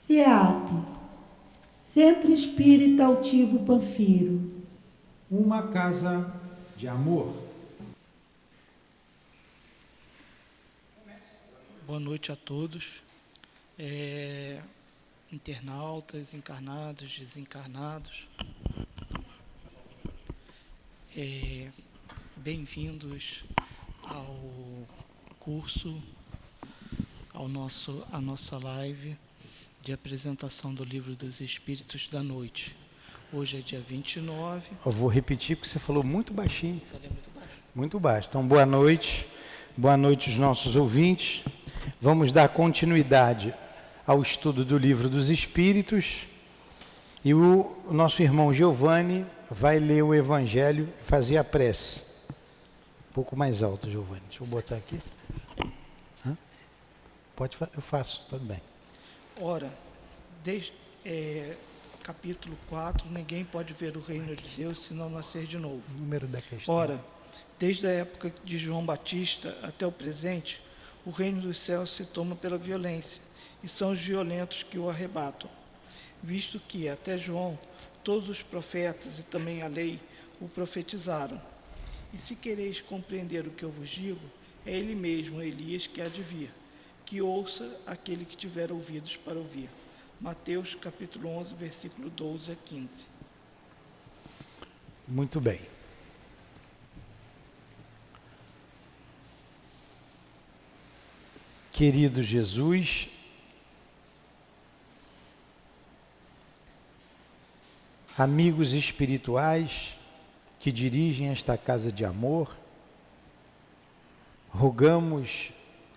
CEAP, Centro Espírita Altivo Panfiro. Uma casa de amor. Boa noite a todos, internautas, encarnados, desencarnados. Bem-vindos ao curso, à nossa live de apresentação do Livro dos Espíritos da noite. Hoje é dia 29. Eu vou repetir porque você falou muito baixinho. Falei muito baixo. Muito baixo. Então, boa noite aos nossos ouvintes. Vamos dar continuidade ao estudo do Livro dos Espíritos. E o nosso irmão Giovanni vai ler o Evangelho e fazer a prece. Um pouco mais alto, Giovanni. Deixa eu botar aqui. Pode, eu faço, tudo bem. Ora, desde capítulo 4, ninguém pode ver o reino de Deus se não nascer de novo. Número da questão. Ora, desde a época de João Batista até o presente, o reino dos céus se toma pela violência, e são os violentos que o arrebatam. Visto que, até João, todos os profetas e também a lei o profetizaram. E se quereis compreender o que eu vos digo, é ele mesmo, Elias, que há de vir. Que ouça aquele que tiver ouvidos para ouvir. Mateus capítulo 11, versículo 12 a 15. Muito bem. Querido Jesus, amigos espirituais que dirigem esta casa de amor, rogamos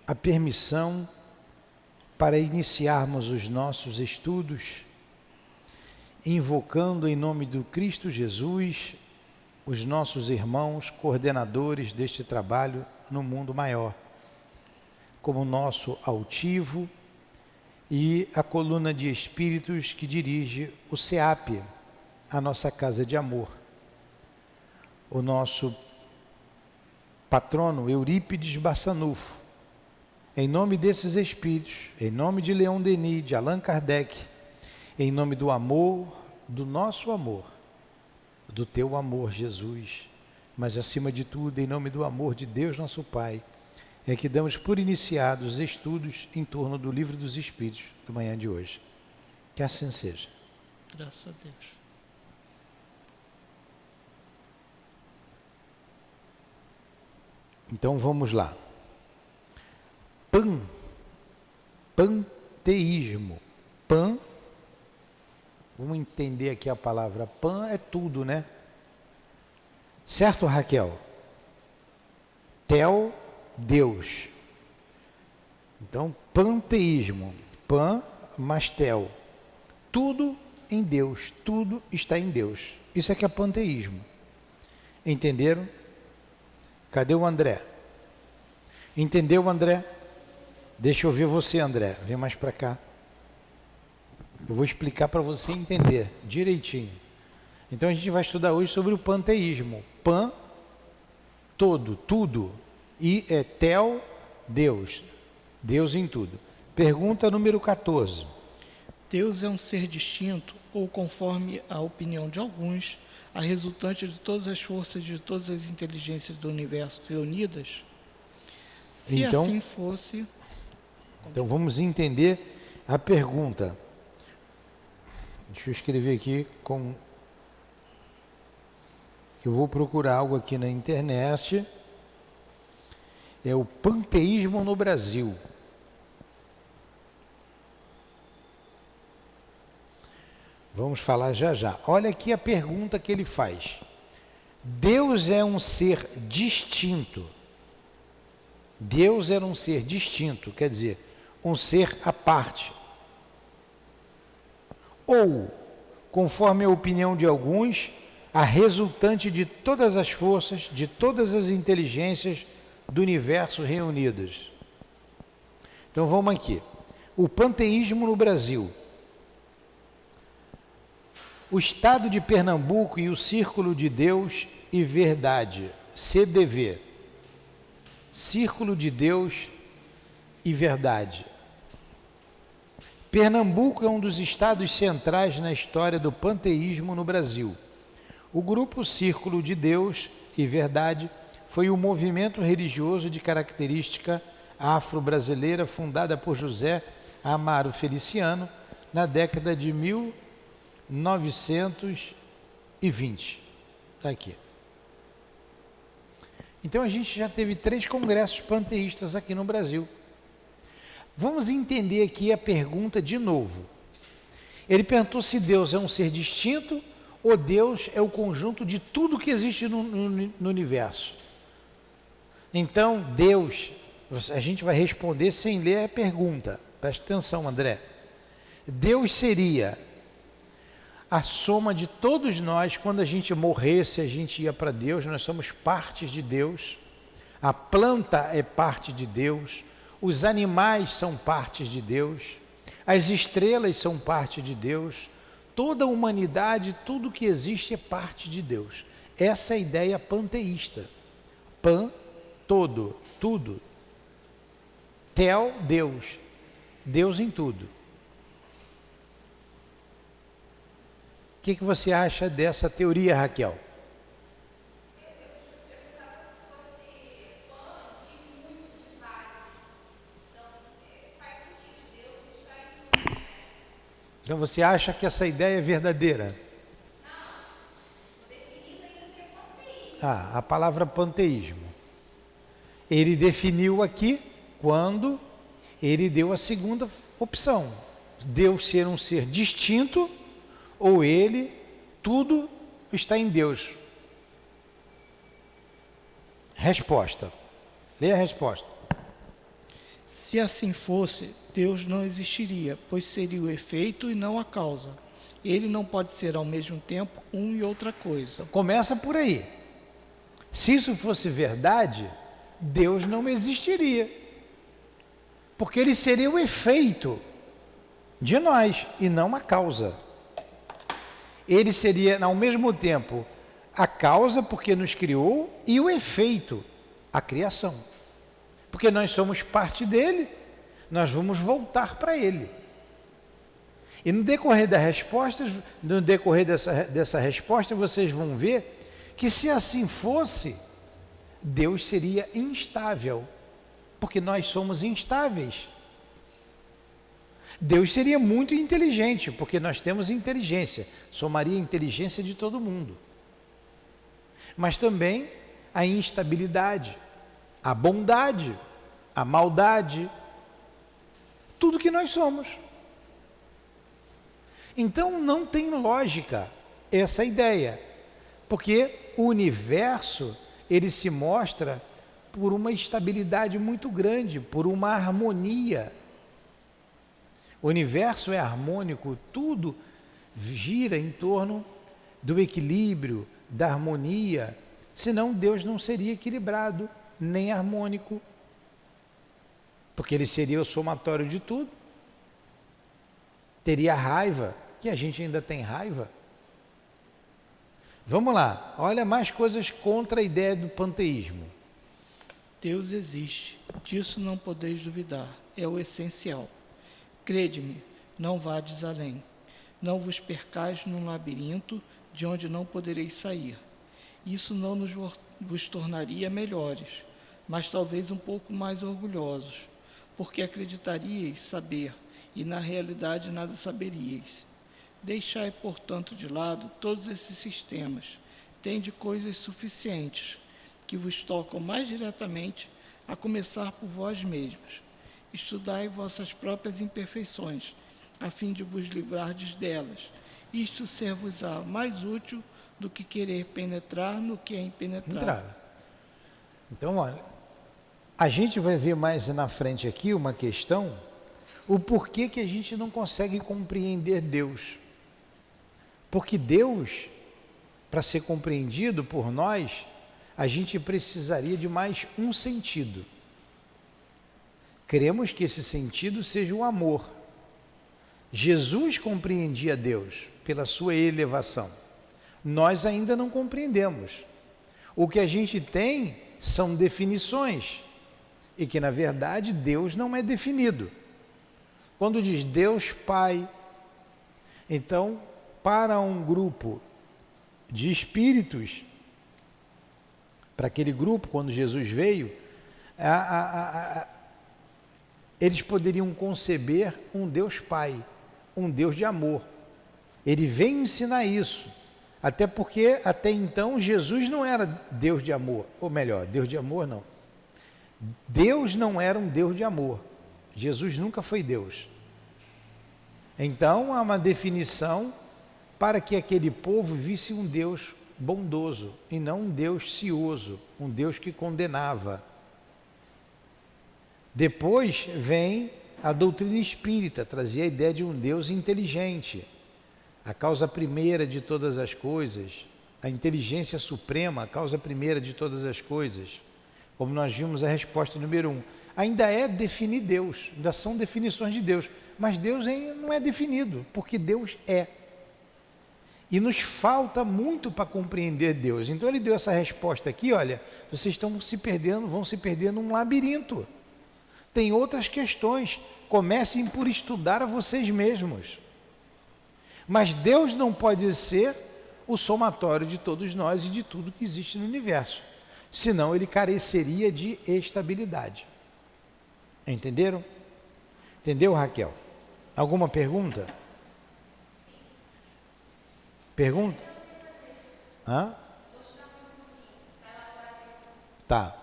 a permissão para iniciarmos os nossos estudos, invocando em nome do Cristo Jesus os nossos irmãos coordenadores deste trabalho no mundo maior, como nosso altivo e a coluna de espíritos que dirige o CEAP, a nossa casa de amor. O nosso patrono Eurípides Bassanufo, em nome desses espíritos, em nome de Leon Denis, de Allan Kardec, em nome do amor, do nosso amor, do teu amor, Jesus, mas acima de tudo, em nome do amor de Deus nosso Pai, é que damos por iniciados estudos em torno do Livro dos Espíritos da manhã de hoje. Que assim seja. Graças a Deus. Então vamos lá. Panteísmo. Pan, vamos entender aqui a palavra pan, é tudo, né? Certo, Raquel? Tel, Deus. Então, panteísmo. Pan mais tel. Tudo em Deus, tudo está em Deus. Isso é que é panteísmo. Entenderam? Cadê o André? Entendeu, André? Deixa eu ver você, André. Vem mais para cá. Eu vou explicar para você entender direitinho. Então a gente vai estudar hoje sobre o panteísmo. Pan, todo, tudo. E é tel, Deus. Deus em tudo. Pergunta número 14. Deus é um ser distinto, ou conforme a opinião de alguns, a resultante de todas as forças de todas as inteligências do universo reunidas? Se Então, assim fosse... Então vamos entender a pergunta. Deixa eu escrever aqui com... Eu vou procurar algo aqui na internet. É o panteísmo no Brasil. Vamos falar já já. Olha aqui a pergunta que ele faz. Deus é um ser distinto. Deus era um ser distinto, quer dizer, um ser à parte. Ou, conforme a opinião de alguns, a resultante de todas as forças, de todas as inteligências do universo reunidas. Então vamos aqui. O panteísmo no Brasil. O Estado de Pernambuco e o Círculo de Deus e Verdade, CDV. Círculo de Deus e Verdade. Pernambuco é um dos estados centrais na história do panteísmo no Brasil. O grupo Círculo de Deus e Verdade foi um movimento religioso de característica afro-brasileira fundada por José Amaro Feliciano na década de 1920. Está aqui. Então a gente já teve 3 congressos panteístas aqui no Brasil. Vamos entender aqui a pergunta de novo. Ele perguntou se Deus é um ser distinto ou Deus é o conjunto de tudo que existe no universo. Então, Deus, a gente vai responder sem ler a pergunta. Preste atenção, André. Deus seria a soma de todos nós. Quando a gente morresse, a gente ia para Deus, nós somos partes de Deus. A planta é parte de Deus. Os animais são partes de Deus, as estrelas são parte de Deus, toda a humanidade, tudo que existe é parte de Deus. Essa é a ideia panteísta. Pan, todo, tudo. Tel, Deus. Deus em tudo. O que você acha dessa teoria, Raquel? Então você acha que essa ideia é verdadeira? A palavra panteísmo. Ele definiu aqui quando ele deu a segunda opção. Deus ser um ser distinto ou ele, tudo está em Deus. Resposta. Lê a resposta. Se assim fosse, Deus não existiria, pois seria o efeito e não a causa. Ele não pode ser ao mesmo tempo um e outra coisa. Então, começa por aí. Se isso fosse verdade, Deus não existiria. Porque ele seria o efeito de nós e não a causa. Ele seria, ao mesmo tempo, a causa porque nos criou e o efeito, a criação. Porque nós somos parte dele, nós vamos voltar para ele. E no decorrer das respostas, no decorrer dessa resposta, vocês vão ver que se assim fosse, Deus seria instável, porque nós somos instáveis. Deus seria muito inteligente, porque nós temos inteligência, somaria a inteligência de todo mundo. Mas também a instabilidade, a bondade, a maldade, tudo que nós somos. Então não tem lógica essa ideia, porque o universo, ele se mostra por uma estabilidade muito grande, por uma harmonia. O universo é harmônico, tudo gira em torno do equilíbrio, da harmonia, senão Deus não seria equilibrado, nem harmônico, porque ele seria o somatório de tudo. Teria raiva, que a gente ainda tem raiva. Vamos lá, olha mais coisas contra a ideia do panteísmo. Deus existe, disso não podeis duvidar, é o essencial. Crede-me, não vades além. Não vos percais num labirinto de onde não podereis sair. Isso não vos tornaria melhores, mas talvez um pouco mais orgulhosos, porque acreditaríeis saber, e na realidade nada saberíeis. Deixai, portanto, de lado todos esses sistemas. Tende coisas suficientes, que vos tocam mais diretamente, a começar por vós mesmos. Estudai vossas próprias imperfeições, a fim de vos livrardes delas. Isto ser-vos-á mais útil do que querer penetrar no que é impenetrável. Então, olha, a gente vai ver mais na frente aqui uma questão, o porquê que a gente não consegue compreender Deus. Porque Deus, para ser compreendido por nós, a gente precisaria de mais um sentido. Queremos que esse sentido seja o amor. Jesus compreendia Deus pela sua elevação. Nós ainda não compreendemos. O que a gente tem são definições, e que na verdade Deus não é definido. Quando diz Deus Pai, então, para um grupo de espíritos, para aquele grupo, quando Jesus veio, eles poderiam conceber um Deus Pai, um Deus de amor. Ele veio ensinar isso, até porque até então Jesus não era Deus de amor, ou melhor, Deus de amor não. Deus não era um Deus de amor. Jesus nunca foi Deus. Então há uma definição para que aquele povo visse um Deus bondoso e não um Deus cioso, um Deus que condenava. Depois vem a doutrina espírita, trazia a ideia de um Deus inteligente, a causa primeira de todas as coisas, a inteligência suprema, a causa primeira de todas as coisas. Como nós vimos a resposta número 1. Ainda é definir Deus, ainda são definições de Deus, mas Deus não é definido, porque Deus é. E nos falta muito para compreender Deus. Então ele deu essa resposta aqui, olha, vocês estão se perdendo, vão se perder num labirinto. Tem outras questões, comecem por estudar a vocês mesmos. Mas Deus não pode ser o somatório de todos nós e de tudo que existe no universo. Senão ele careceria de estabilidade. Entenderam? Entendeu, Raquel? Alguma pergunta? Pergunta? Hã? Tá.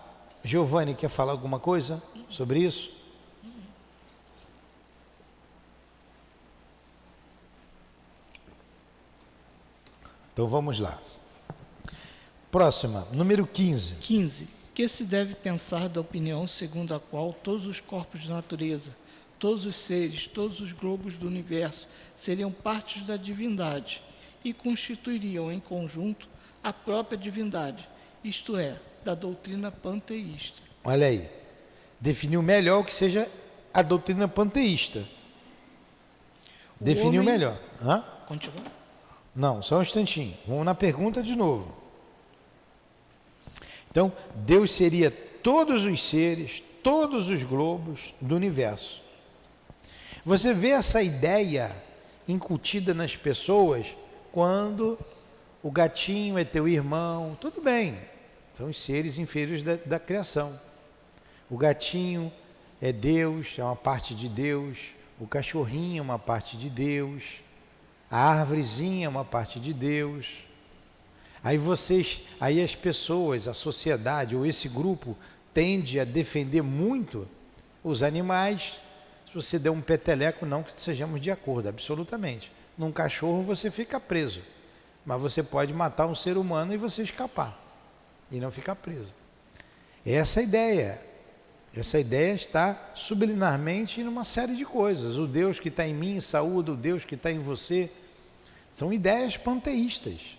Giovanni, quer falar alguma coisa sobre isso? Então vamos lá. Próxima, número 15. 15. Que se deve pensar da opinião segundo a qual todos os corpos de natureza, todos os seres, todos os globos do universo seriam partes da divindade e constituiriam em conjunto a própria divindade, isto é, da doutrina panteísta. Olha aí, definiu melhor o que seja a doutrina panteísta. Definiu melhor. Hã? Continua. Não, só um instantinho. Vamos na pergunta de novo. Então, Deus seria todos os seres, todos os globos do universo. Você vê essa ideia incutida nas pessoas quando o gatinho é teu irmão, tudo bem, são os seres inferiores da criação. O gatinho é Deus, é uma parte de Deus, o cachorrinho é uma parte de Deus, a árvorezinha é uma parte de Deus. Aí as pessoas, a sociedade ou esse grupo tende a defender muito os animais. Se você der um peteleco, não que sejamos de acordo, absolutamente. Num cachorro você fica preso, mas você pode matar um ser humano e você escapar e não ficar preso. Essa ideia está subliminarmente numa série de coisas. O Deus que está em mim saúda, o Deus que está em você, são ideias panteístas.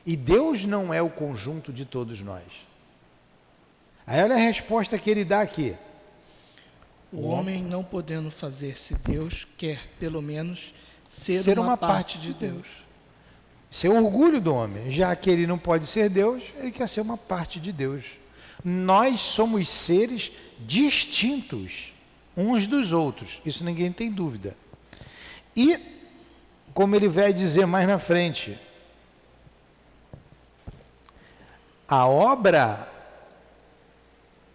E Deus não é o conjunto de todos nós. Aí olha a resposta que ele dá aqui. O homem não podendo fazer-se Deus, quer pelo menos ser uma parte de Deus. Isso é o orgulho do homem. Já que ele não pode ser Deus, ele quer ser uma parte de Deus. Nós somos seres distintos uns dos outros. Isso ninguém tem dúvida. E, como ele vai dizer mais na frente, a obra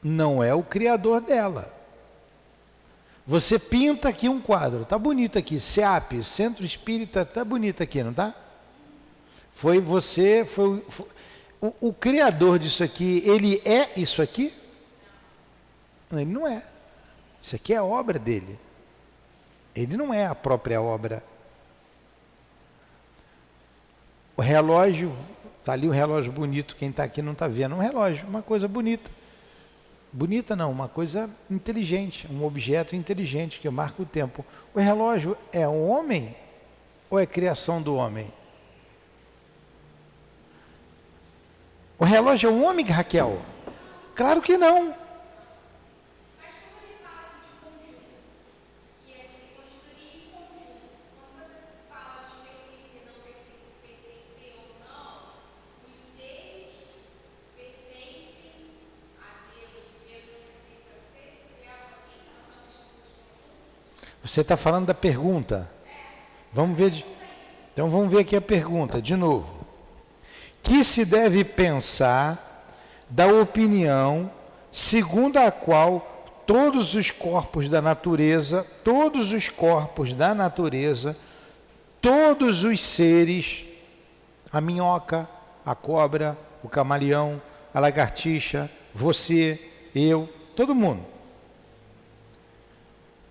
não é o criador dela. Você pinta aqui um quadro, tá bonito aqui, SEAP, Centro Espírita, tá bonito aqui, não tá? Foi você, o criador disso aqui, ele é isso aqui? Não, ele não é. Isso aqui é a obra dele. Ele não é a própria obra. O relógio, está ali um relógio bonito, quem está aqui não está vendo, um relógio, uma coisa bonita. Bonita não, uma coisa inteligente, um objeto inteligente que marca o tempo. O relógio é um homem ou é criação do homem? O relógio é um homem, Raquel? Claro que não. Você está falando da pergunta. Vamos ver. Então vamos ver aqui a pergunta de novo. Que se deve pensar da opinião segundo a qual todos os corpos da natureza, todos os seres, a minhoca, a cobra, o camaleão, a lagartixa, você, eu, todo mundo.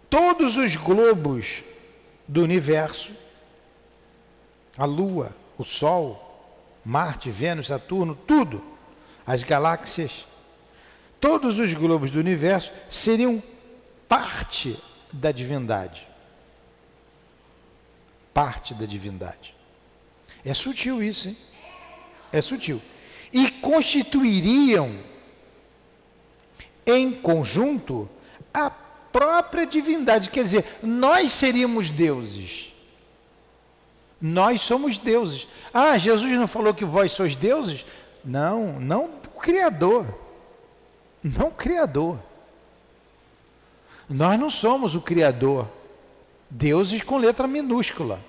Todos os globos do universo, a Lua, o Sol, Marte, Vênus, Saturno, tudo, as galáxias, todos os globos do universo seriam parte da divindade. Parte da divindade. É sutil isso, hein? É sutil. E constituiriam em conjunto a própria divindade. Quer dizer, nós seríamos deuses. Nós somos deuses. Ah, Jesus não falou que vós sois deuses? Não, não o Criador. Não o Criador. Nós não somos o Criador. Deuses com letra minúscula,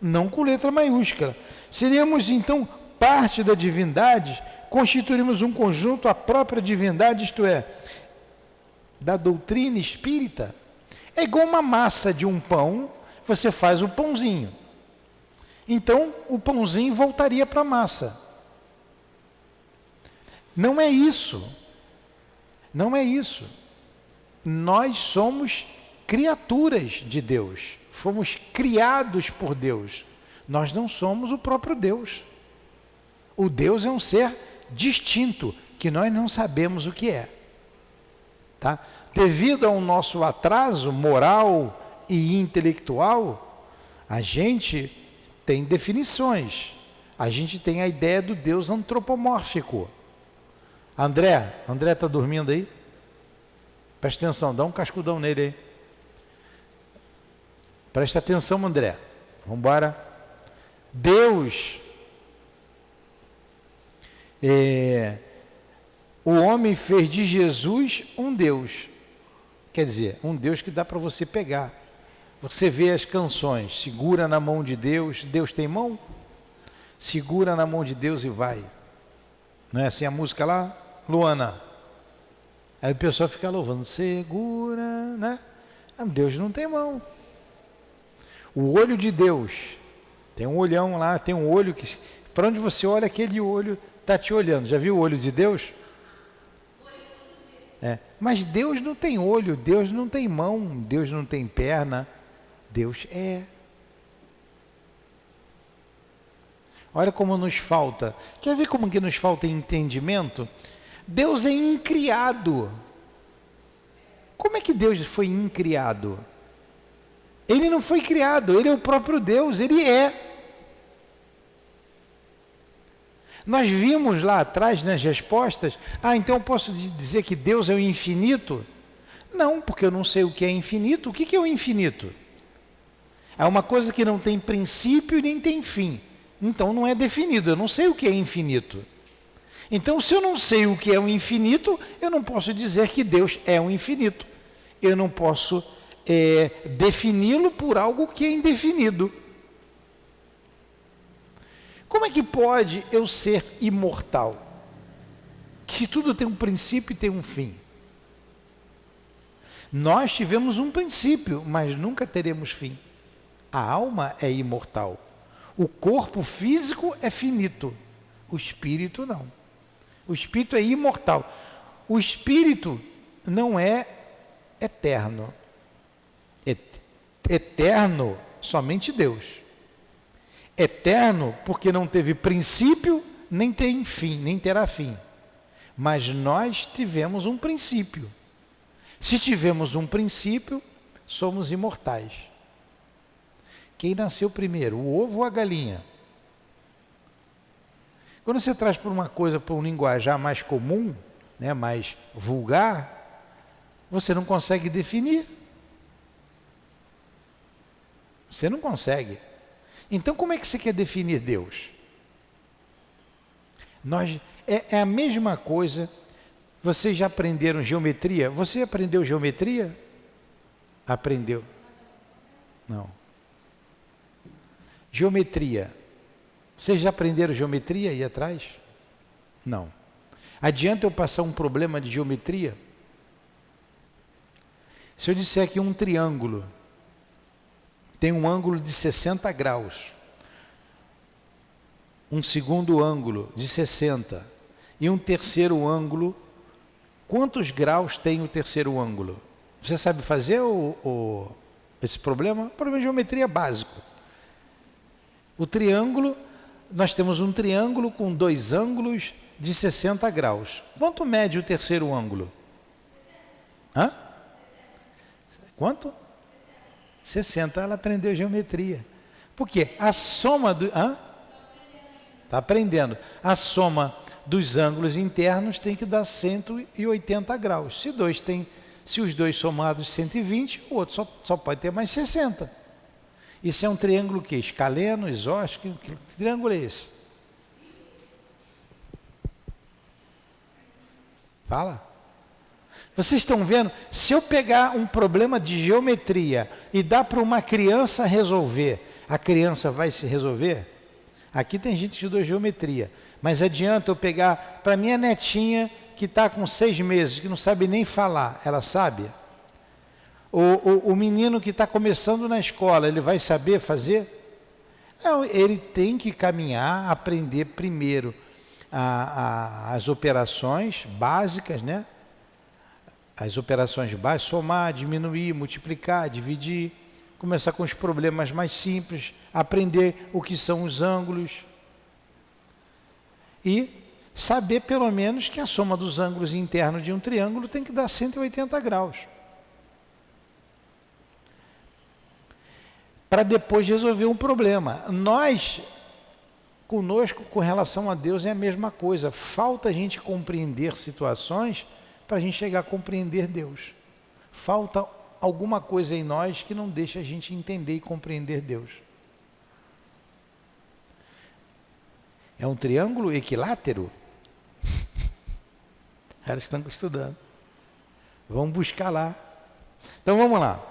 não com letra maiúscula. Seríamos então parte da divindade, constituiríamos um conjunto, a própria divindade, isto é, da doutrina espírita. É igual uma massa de um pão, você faz o pãozinho. Então, o pãozinho voltaria para a massa. Não é isso. Não é isso. Nós somos criaturas de Deus. Fomos criados por Deus. Nós não somos o próprio Deus. O Deus é um ser distinto, que nós não sabemos o que é. Tá? Devido ao nosso atraso moral e intelectual, a gente tem definições. A gente tem a ideia do Deus antropomórfico. André está dormindo aí? Presta atenção, dá um cascudão nele aí. Presta atenção, André. Vamos embora. Deus, o homem fez de Jesus um Deus. Quer dizer, um Deus que dá para você pegar. Você vê as canções, segura na mão de Deus. Deus tem mão? Segura na mão de Deus e vai. Não é assim a música lá? Luana. Aí o pessoal fica louvando, segura, né? Deus não tem mão. O olho de Deus, tem um olhão lá, tem um olho que, para onde você olha, aquele olho está te olhando. Já viu o olho de Deus? Mas Deus não tem olho, Deus não tem mão, Deus não tem perna, Deus é. Olha como nos falta. Quer ver como que nos falta entendimento? Deus é incriado. Como é que Deus foi incriado? Ele não foi criado, ele é o próprio Deus, ele é. Nós vimos lá atrás nas respostas, então eu posso dizer que Deus é o infinito? Não, porque eu não sei o que é infinito. O que é o infinito? É uma coisa que não tem princípio nem tem fim. Então não é definido, eu não sei o que é infinito. Então, se eu não sei o que é o infinito, eu não posso dizer que Deus é o infinito. Eu não posso defini-lo por algo que é indefinido. Como é que pode eu ser imortal? Se tudo tem um princípio e tem um fim. Nós tivemos um princípio, mas nunca teremos fim. A alma é imortal. O corpo físico é finito. O espírito não. O espírito é imortal. O espírito não é eterno. Eterno, somente Deus. Eterno, porque não teve princípio, nem tem fim, nem terá fim. Mas nós tivemos um princípio. Se tivemos um princípio, somos imortais. Quem nasceu primeiro, o ovo ou a galinha? Quando você traz para uma coisa, para um linguajar mais comum, né, mais vulgar, você não consegue definir. Você não consegue. Então, como é que você quer definir Deus? É a mesma coisa. Vocês já aprenderam geometria? Você aprendeu geometria? Aprendeu. Não. Geometria. Vocês já aprenderam geometria aí atrás? Não. Adianta eu passar um problema de geometria? Se eu disser que um triângulo tem um ângulo de 60 graus, um segundo ângulo de 60 e um terceiro ângulo, quantos graus tem o terceiro ângulo? Você sabe fazer esse problema? Problema de geometria básico. O triângulo, nós temos um triângulo com dois ângulos de 60 graus. Quanto mede o terceiro ângulo? Hã? Quanto? 60. Ela aprendeu geometria. Por quê? A soma do... Hã? Está aprendendo. A soma dos ângulos internos tem que dar 180 graus. Se os dois somados 120, o outro só pode ter mais 60. Isso é um triângulo que? Escaleno, isósceles, que triângulo é esse? Fala. Vocês estão vendo? Se eu pegar um problema de geometria e dar para uma criança resolver, a criança vai se resolver? Aqui tem gente que estudou geometria, mas adianta eu pegar para minha netinha que está com 6 meses, que não sabe nem falar, ela sabe? O menino que está começando na escola, ele vai saber fazer? Não, ele tem que caminhar, aprender primeiro as operações básicas, né? As operações básicas, somar, diminuir, multiplicar, dividir, começar com os problemas mais simples, aprender o que são os ângulos e saber pelo menos que a soma dos ângulos internos de um triângulo tem que dar 180 graus. Para depois resolver um problema. Conosco, com relação a Deus, é a mesma coisa. Falta a gente compreender situações para a gente chegar a compreender Deus. Falta alguma coisa em nós que não deixa a gente entender e compreender Deus. É um triângulo equilátero? Eles estão estudando. Vamos buscar lá. Então vamos lá.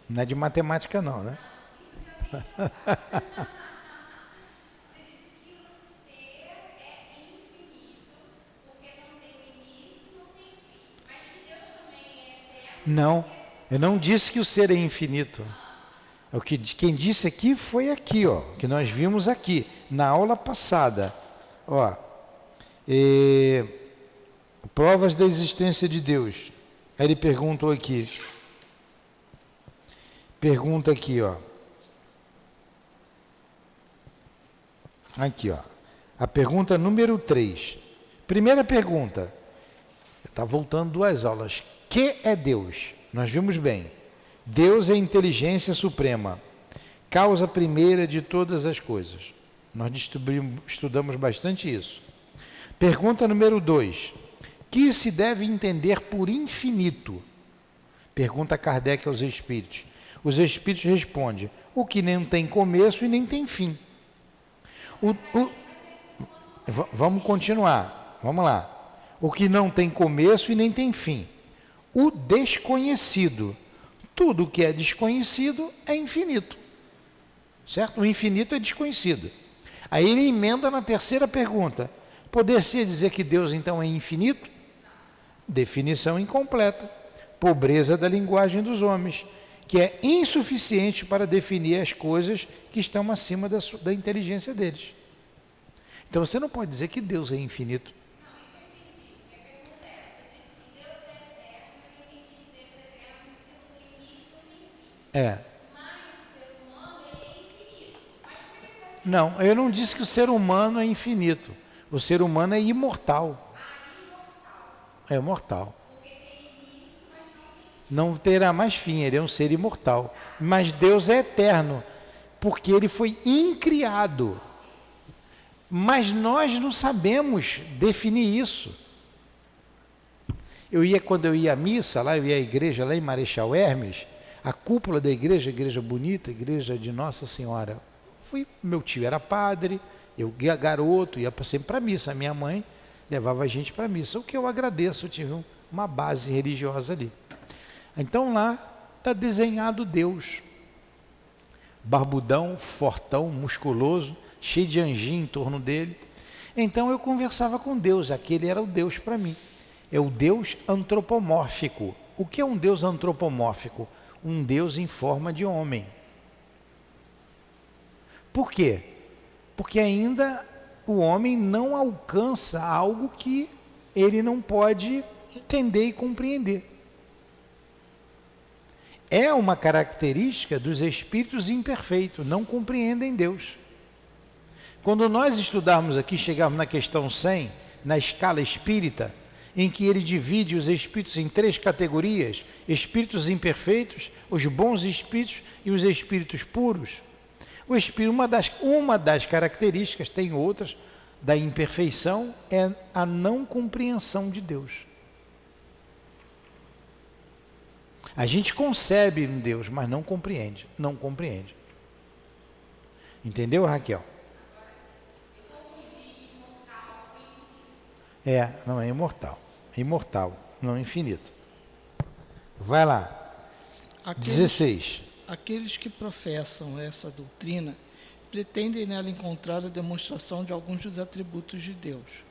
Não é de matemática não, né? Você disse que o ser é infinito, porque não tem início, não tem fim. Mas que Deus também é eterno. Não, eu não disse que o ser é infinito. Quem disse aqui foi aqui, ó, que nós vimos aqui, na aula passada. Ó, provas da existência de Deus. Aí ele perguntou aqui. Pergunta aqui, ó. Aqui, ó. A pergunta número 3. Primeira pergunta. Está voltando 2 aulas. Que é Deus? Nós vimos bem. Deus é a inteligência suprema, causa primeira de todas as coisas. Nós estudamos bastante isso. Pergunta número 2. Que se deve entender por infinito? Pergunta Kardec aos espíritos. Os espíritos respondem: o que nem tem começo e nem tem fim. Vamos continuar. Vamos lá. O que não tem começo e nem tem fim. O desconhecido. Tudo que é desconhecido é infinito. Certo? O infinito é desconhecido. Aí ele emenda na terceira pergunta. Poder-se dizer que Deus então é infinito? Definição incompleta. Pobreza da linguagem dos homens, que é insuficiente para definir as coisas que estão acima da inteligência deles. Então você não pode dizer que Deus é infinito. Não, isso eu entendi. Minha pergunta é, você disse que Deus é eterno, eu entendi que Deus é eterno porque não tem início, não tem fim. É. Mas o ser humano, ele é infinito. Mas como é que ele vai ser? Não, eu não disse que o ser humano é infinito. O ser humano é imortal. Imortal. É mortal. Porque tem início, mas não tem fim. Não terá mais fim, ele é um ser imortal. Mas Deus é eterno, porque ele foi incriado. Mas nós não sabemos definir isso. Quando eu ia à missa, lá eu ia à igreja, lá em Marechal Hermes, a cúpula da igreja bonita, igreja de Nossa Senhora. Meu tio era padre, eu garoto, ia sempre para a missa. A minha mãe levava a gente para a missa, o que eu agradeço, eu tive uma base religiosa ali. Então lá está desenhado Deus. Barbudão, fortão, musculoso, cheio de anjinho em torno dele. Então eu conversava com Deus, aquele era o Deus para mim. É o Deus antropomórfico. O que é um Deus antropomórfico? Um Deus em forma de homem. Por quê? Porque ainda o homem não alcança algo que ele não pode entender e compreender. É uma característica dos espíritos imperfeitos, não compreendem Deus. Quando nós estudarmos aqui, chegarmos na questão 100, na escala espírita, em que ele divide os espíritos em 3 categorias, espíritos imperfeitos, os bons espíritos e os espíritos puros. O espírito, uma das características, tem outras, da imperfeição, é a não compreensão de Deus. A gente concebe em Deus, mas não compreende, não compreende. Entendeu, Raquel? Não é imortal. É imortal, não infinito. Vai lá. 16. Aqueles que professam essa doutrina pretendem nela encontrar a demonstração de alguns dos atributos de Deus.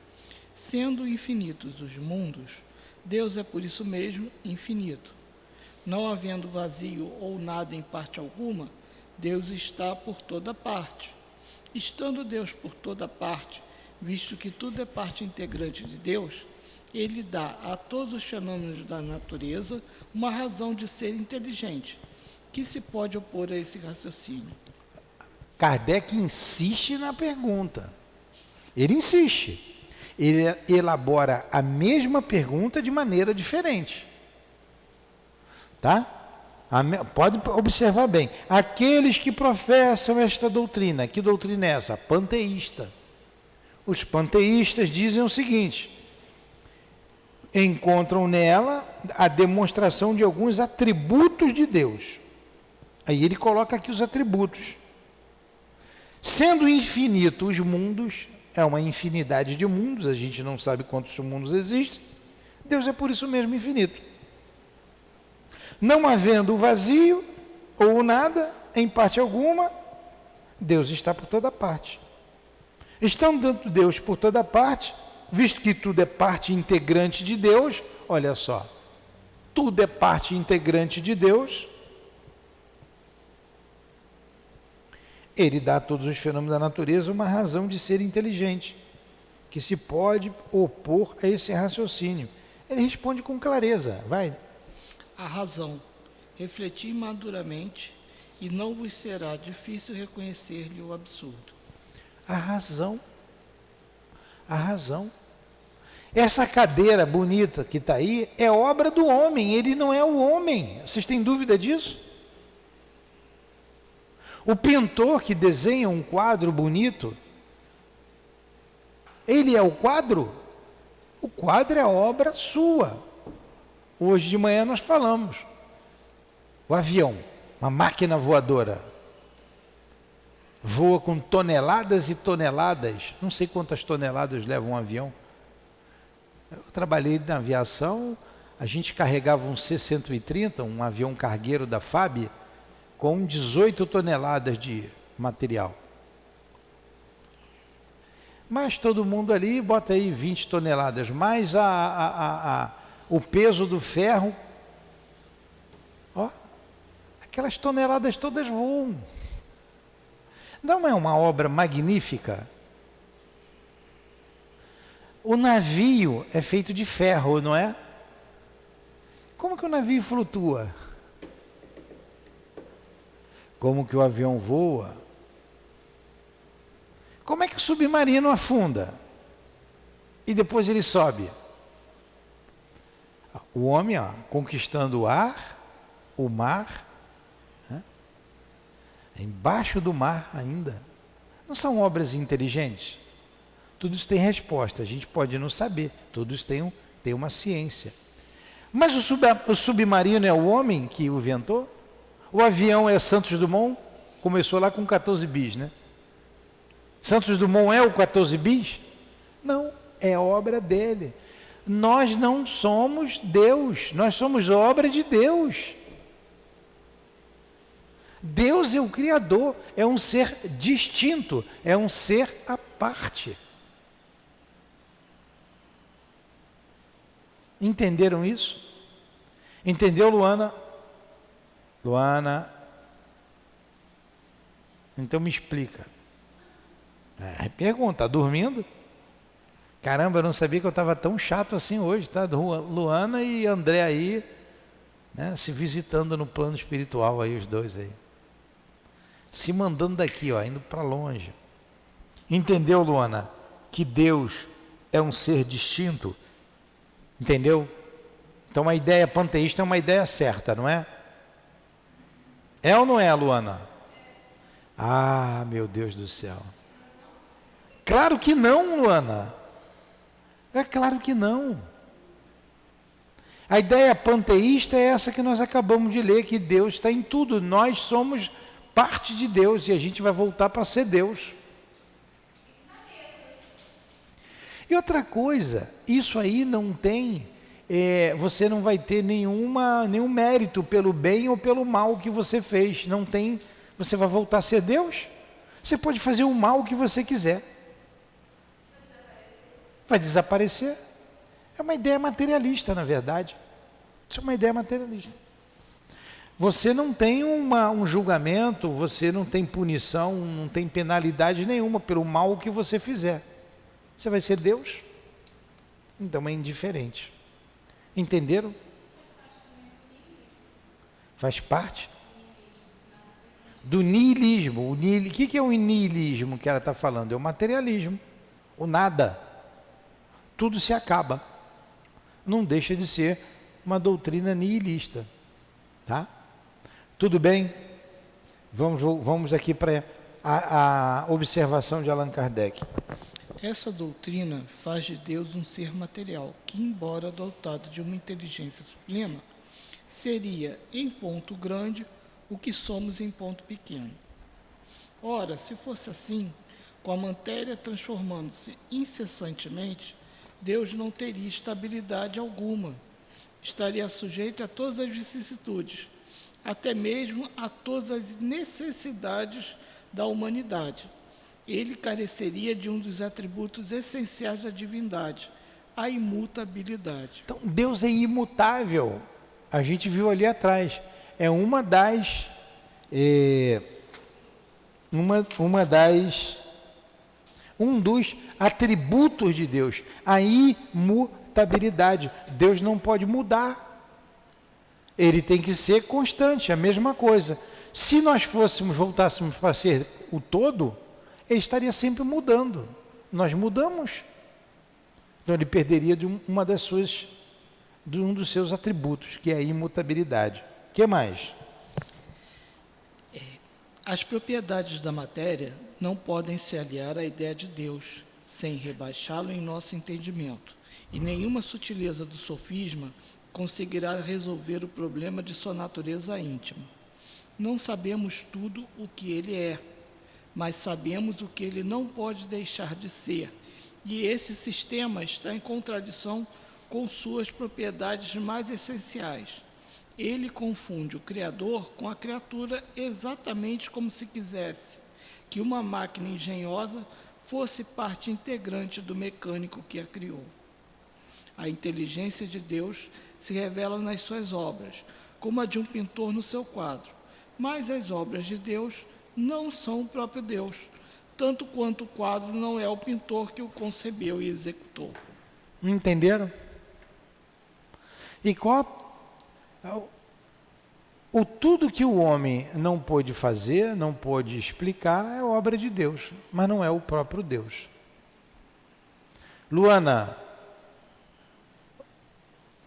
Sendo infinitos os mundos, Deus é por isso mesmo infinito. Não havendo vazio ou nada em parte alguma, Deus está por toda parte. Estando Deus por toda parte, visto que tudo é parte integrante de Deus, Ele dá a todos os fenômenos da natureza uma razão de ser inteligente, que se pode opor a esse raciocínio. Kardec insiste na pergunta. Ele insiste. Ele elabora a mesma pergunta de maneira diferente. Tá? Pode observar bem. Aqueles que professam esta doutrina, que doutrina é essa? Panteísta. Os panteístas dizem o seguinte: encontram nela a demonstração de alguns atributos de Deus. Aí ele coloca aqui os atributos. Sendo infinito os mundos, é uma infinidade de mundos, a gente não sabe quantos mundos existem, Deus é por isso mesmo infinito. Não havendo o vazio ou o nada, em parte alguma, Deus está por toda parte. Estando Deus por toda parte, visto que tudo é parte integrante de Deus, olha só, tudo é parte integrante de Deus, Ele dá a todos os fenômenos da natureza uma razão de ser inteligente, que se pode opor a esse raciocínio. Ele responde com clareza, vai. A razão, refleti maduramente, e não vos será difícil reconhecer-lhe o absurdo. A razão. A razão. Essa cadeira bonita que está aí é obra do homem, ele não é o homem. Vocês têm dúvida disso? O pintor que desenha um quadro bonito, ele é o quadro? O quadro é a obra sua. Hoje de manhã nós falamos. O avião, uma máquina voadora, voa com toneladas e toneladas, não sei quantas toneladas leva um avião. Eu trabalhei na aviação, a gente carregava um C-130, um avião cargueiro da FAB, com 18 toneladas de material. Mas todo mundo ali bota aí 20 toneladas, mais o peso do ferro. Ó, aquelas toneladas todas voam. Não é uma obra magnífica? O navio é feito de ferro, não é? Como que o navio flutua? Como que o avião voa? Como é que o submarino afunda? E depois ele sobe? O homem, conquistando o ar, o mar, embaixo do mar ainda. Não são obras inteligentes? Tudo isso tem resposta, a gente pode não saber, tudo isso tem uma ciência. Mas o submarino é o homem que o inventou? O avião é Santos Dumont? Começou lá com 14 bis, né? Santos Dumont é o 14 bis? Não, é obra dele. Nós não somos Deus, nós somos obra de Deus. Deus é o Criador, é um ser distinto, é um ser à parte. Entenderam isso? Entendeu, Luana? Luana, então me explica. Pergunta, está dormindo? Caramba, eu não sabia que eu estava tão chato assim hoje, tá? Luana e André aí, né, se visitando no plano espiritual aí, os dois aí. Se mandando daqui, ó, indo para longe. Entendeu, Luana? Que Deus é um ser distinto? Entendeu? Então a ideia panteísta é uma ideia certa, não é? É ou não é, Luana? Ah, meu Deus do céu. Claro que não, Luana. É claro que não. A ideia panteísta é essa que nós acabamos de ler, que Deus está em tudo. Nós somos parte de Deus e a gente vai voltar para ser Deus. E outra coisa, isso aí não tem, você não vai ter nenhum mérito pelo bem ou pelo mal que você fez. Não tem, você vai voltar a ser Deus. Você pode fazer o mal que você quiser. Vai desaparecer. É uma ideia materialista, na verdade. Isso é uma ideia materialista. Você não tem um julgamento, você não tem punição, não tem penalidade nenhuma pelo mal que você fizer. Você vai ser Deus? Então é indiferente. Entenderam? Faz parte do niilismo. O que é o niilismo que ela está falando? É o materialismo. O nada. Tudo se acaba. Não deixa de ser uma doutrina nihilista. Tá? Tudo bem? Vamos aqui para a observação de Allan Kardec. Essa doutrina faz de Deus um ser material, que, embora dotado de uma inteligência suprema, seria, em ponto grande, o que somos em ponto pequeno. Ora, se fosse assim, com a matéria transformando-se incessantemente, Deus não teria estabilidade alguma, estaria sujeito a todas as vicissitudes, até mesmo a todas as necessidades da humanidade. Ele careceria de um dos atributos essenciais da divindade, a imutabilidade. Então, Deus é imutável. A gente viu ali atrás. É um dos atributos de Deus, a imutabilidade. Deus não pode mudar. Ele tem que ser constante, a mesma coisa. Se nós voltássemos para ser o todo, ele estaria sempre mudando. Nós mudamos. Então ele perderia de um dos seus atributos, que é a imutabilidade. O que mais? As propriedades da matéria não podem se aliar à ideia de Deus, sem rebaixá-lo em nosso entendimento. E nenhuma sutileza do sofisma conseguirá resolver o problema de sua natureza íntima. Não sabemos tudo o que ele é, mas sabemos o que ele não pode deixar de ser, e esse sistema está em contradição com suas propriedades mais essenciais. Ele confunde o Criador com a criatura exatamente como se quisesse que uma máquina engenhosa fosse parte integrante do mecânico que a criou. A inteligência de Deus se revela nas suas obras, como a de um pintor no seu quadro, mas as obras de Deus não são o próprio Deus, tanto quanto o quadro não é o pintor que o concebeu e executou. Entenderam? E tudo que o homem não pôde fazer, não pôde explicar, é obra de Deus, mas não é o próprio Deus. Luana,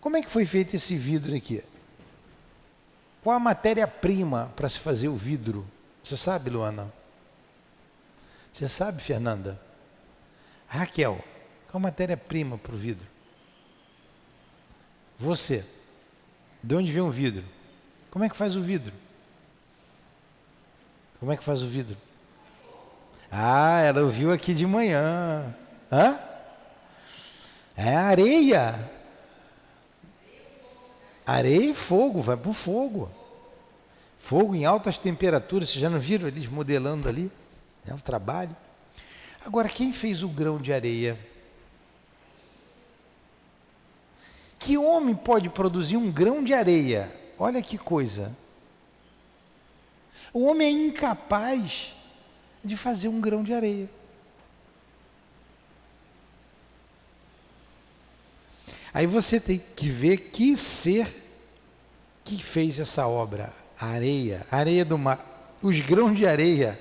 como é que foi feito esse vidro aqui? Qual a matéria-prima para se fazer o vidro? Você sabe, Luana? Você sabe, Fernanda? Raquel, qual a matéria-prima para o vidro? Você. De onde vem o vidro? Como é que faz o vidro? Como é que faz o vidro? Ah, ela ouviu aqui de manhã. Hã? É areia. Areia e fogo, vai para o fogo. Fogo em altas temperaturas, vocês já não viram eles modelando ali? É um trabalho. Agora, quem fez o grão de areia? Que homem pode produzir um grão de areia? Olha que coisa. O homem é incapaz de fazer um grão de areia. Aí você tem que ver que ser que fez essa obra. A areia do mar. Os grãos de areia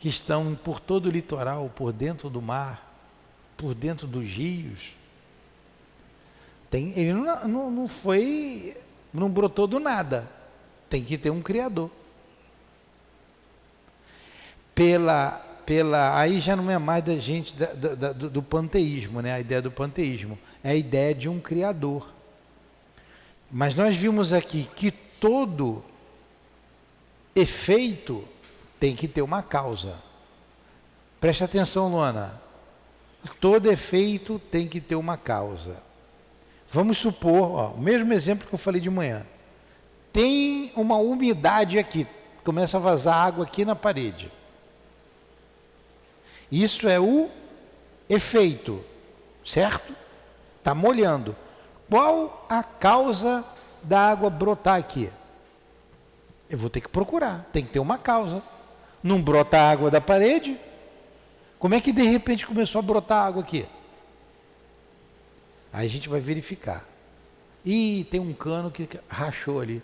que estão por todo o litoral, por dentro do mar, por dentro dos rios. Ele não brotou do nada. Tem que ter um criador. Aí já não é mais da gente do panteísmo, né? A ideia do panteísmo é a ideia de um criador. Mas nós vimos aqui que todo efeito tem que ter uma causa. Preste atenção, Luana. Todo efeito tem que ter uma causa. Vamos supor, o mesmo exemplo que eu falei de manhã. Tem uma umidade aqui, começa a vazar água aqui na parede. Isso é o efeito, certo? Está molhando. Qual a causa da água brotar aqui? Eu vou ter que procurar, tem que ter uma causa. Não brota a água da parede? Como é que de repente começou a brotar água aqui? Aí a gente vai verificar. Ih, tem um cano que rachou ali.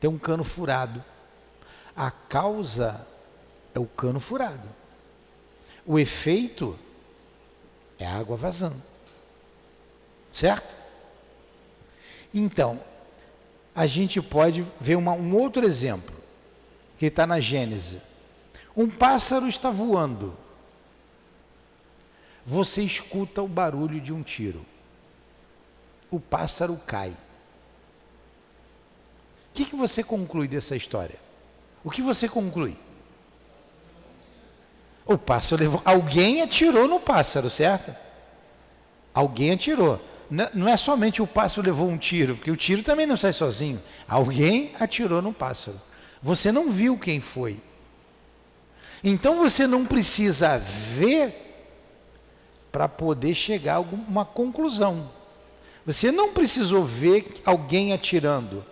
Tem um cano furado. A causa é o cano furado. O efeito é a água vazando. Certo? Então, a gente pode ver um outro exemplo, que está na Gênesis. Um pássaro está voando. Você escuta o barulho de um tiro. O pássaro cai. O que você conclui dessa história? O que você conclui? O pássaro levou. Alguém atirou no pássaro, certo? Alguém atirou. Não é somente o pássaro levou um tiro, porque o tiro também não sai sozinho. Alguém atirou no pássaro. Você não viu quem foi. Então você não precisa ver para poder chegar a alguma conclusão. Você não precisou ver alguém atirando.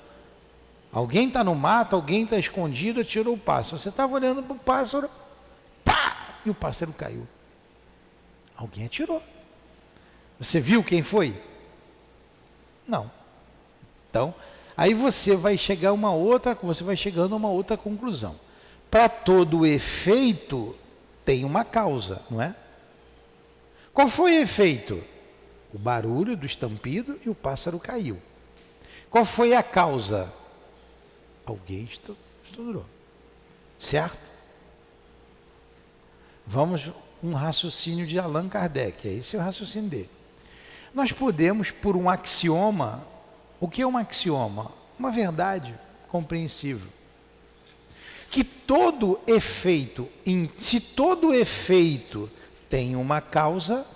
Alguém está no mato, alguém está escondido, atirou o pássaro. Você estava olhando para o pássaro, pá! E o pássaro caiu. Alguém atirou. Você viu quem foi? Não. Então, aí você vai chegando a uma outra conclusão. Para todo efeito tem uma causa, não é? Qual foi o efeito? O barulho do estampido e o pássaro caiu. Qual foi a causa? Alguém estudou. Certo? Vamos um raciocínio de Allan Kardec. Esse é o raciocínio dele. Nós podemos, por um axioma, o que é um axioma? Uma verdade compreensível. Que todo efeito, se todo efeito tem uma causa,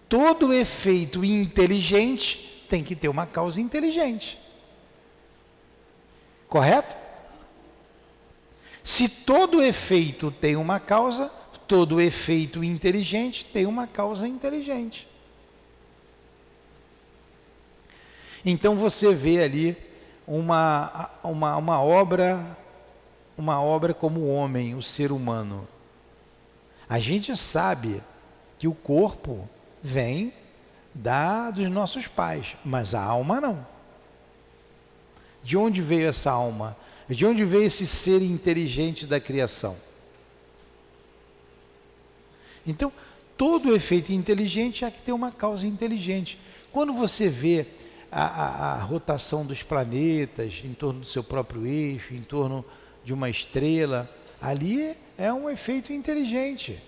todo efeito inteligente tem que ter uma causa inteligente. Correto? Se todo efeito tem uma causa, todo efeito inteligente tem uma causa inteligente. Então você vê ali uma obra como o homem, o ser humano. A gente sabe que o corpo vem dos nossos pais, mas a alma não. De onde veio essa alma? De onde veio esse ser inteligente da criação? Então, todo efeito inteligente há que ter uma causa inteligente. Quando você vê a rotação dos planetas em torno do seu próprio eixo, em torno de uma estrela, ali é um efeito inteligente.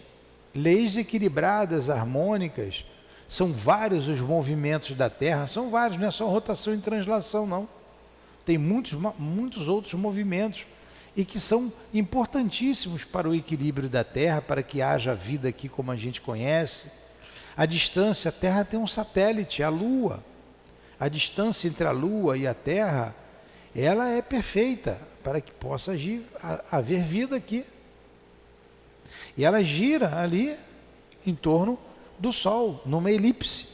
Leis equilibradas, harmônicas, são vários os movimentos da Terra, são vários, não é só rotação e translação, não. Tem muitos outros movimentos e que são importantíssimos para o equilíbrio da Terra, para que haja vida aqui como a gente conhece. A distância, a Terra tem um satélite, a Lua. A distância entre a Lua e a Terra, ela é perfeita para que possa haver vida aqui. E ela gira ali em torno do Sol, numa elipse,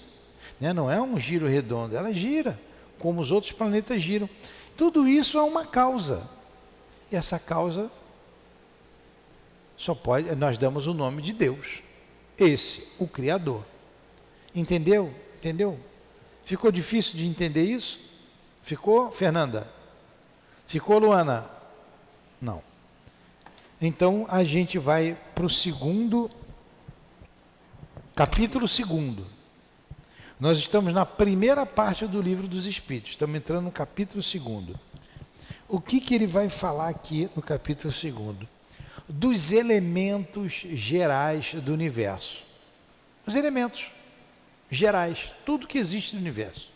né? Não é um giro redondo, ela gira, como os outros planetas giram. Tudo isso é uma causa. E essa causa nós damos o nome de Deus. Esse, o Criador. Entendeu? Entendeu? Ficou difícil de entender isso? Ficou, Fernanda? Ficou, Luana? Não. Então a gente vai para o capítulo 2. Nós estamos na primeira parte do livro dos Espíritos, estamos entrando no capítulo 2. O que ele vai falar aqui no capítulo 2? Dos elementos gerais do universo. Os elementos gerais, tudo que existe no universo.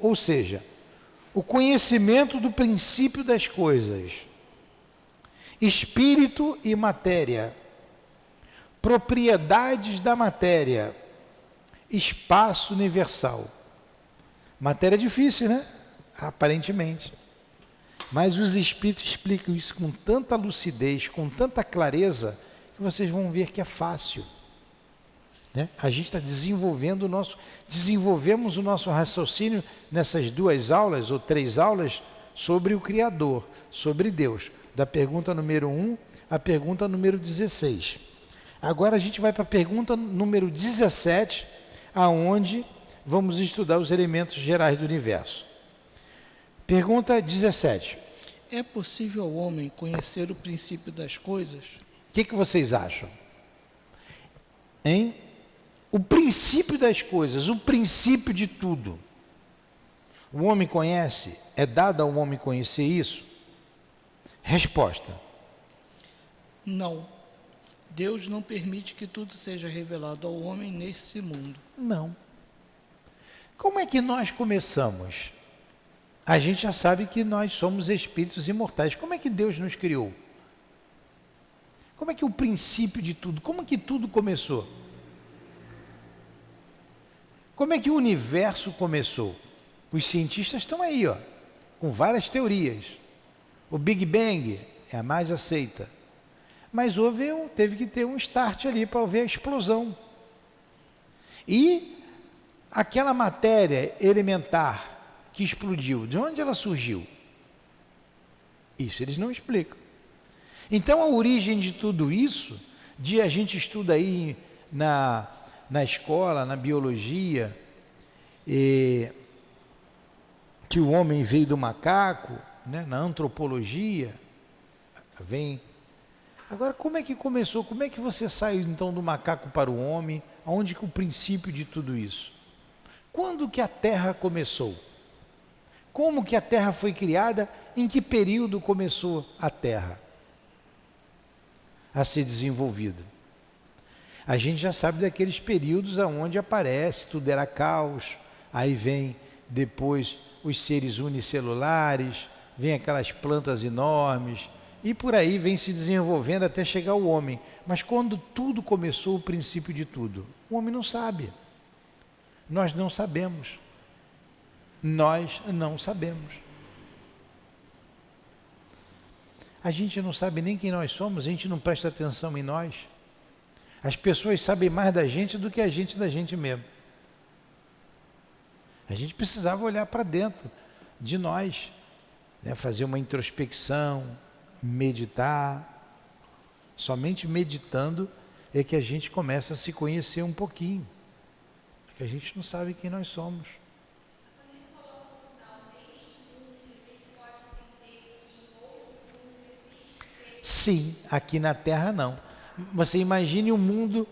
Ou seja, o conhecimento do princípio das coisas, espírito e matéria, propriedades da matéria, espaço universal. Matéria é difícil, né? Aparentemente. Mas os espíritos explicam isso com tanta lucidez, com tanta clareza, que vocês vão ver que é fácil. Né? A gente está desenvolvemos o nosso raciocínio nessas 2 aulas ou 3 aulas sobre o Criador, sobre Deus. Da pergunta número 1 à pergunta número 16. Agora a gente vai para a pergunta número 17, aonde vamos estudar os elementos gerais do universo. Pergunta 17. É possível ao homem conhecer o princípio das coisas? O que vocês acham? Hein? O princípio das coisas, o princípio de tudo. O homem conhece? É dado ao homem conhecer isso? Resposta. Não. Deus não permite que tudo seja revelado ao homem nesse mundo. Não. Como é que nós começamos? A gente já sabe que nós somos espíritos imortais. Como é que Deus nos criou? Como é que o princípio de tudo? Como é que tudo começou? Como é que o universo começou? Os cientistas estão aí, ó, com várias teorias. O Big Bang é a mais aceita. Mas teve que ter um start ali para haver a explosão. E aquela matéria elementar que explodiu, de onde ela surgiu? Isso eles não explicam. Então a origem de tudo isso, a gente estuda aí na escola, na biologia, que o homem veio do macaco, né? Na antropologia, vem. Agora, como é que começou? Como é que você saiu então do macaco para o homem? Onde que o princípio de tudo isso? Quando que a Terra começou? Como que a Terra foi criada? Em que período começou a Terra a ser desenvolvida? A gente já sabe daqueles períodos onde aparece, tudo era caos, aí vem depois os seres unicelulares, vem aquelas plantas enormes, e por aí vem se desenvolvendo até chegar o homem. Mas quando tudo começou, o princípio de tudo? O homem não sabe. Nós não sabemos. Nós não sabemos. A gente não sabe nem quem nós somos, a gente não presta atenção em nós. As pessoas sabem mais da gente do que a gente da gente mesmo. A gente precisava olhar para dentro de nós, né? Fazer uma introspecção, meditar. Somente meditando é que a gente começa a se conhecer um pouquinho. Porque a gente não sabe quem nós somos. Sim, aqui na Terra não. Você imagine um mundo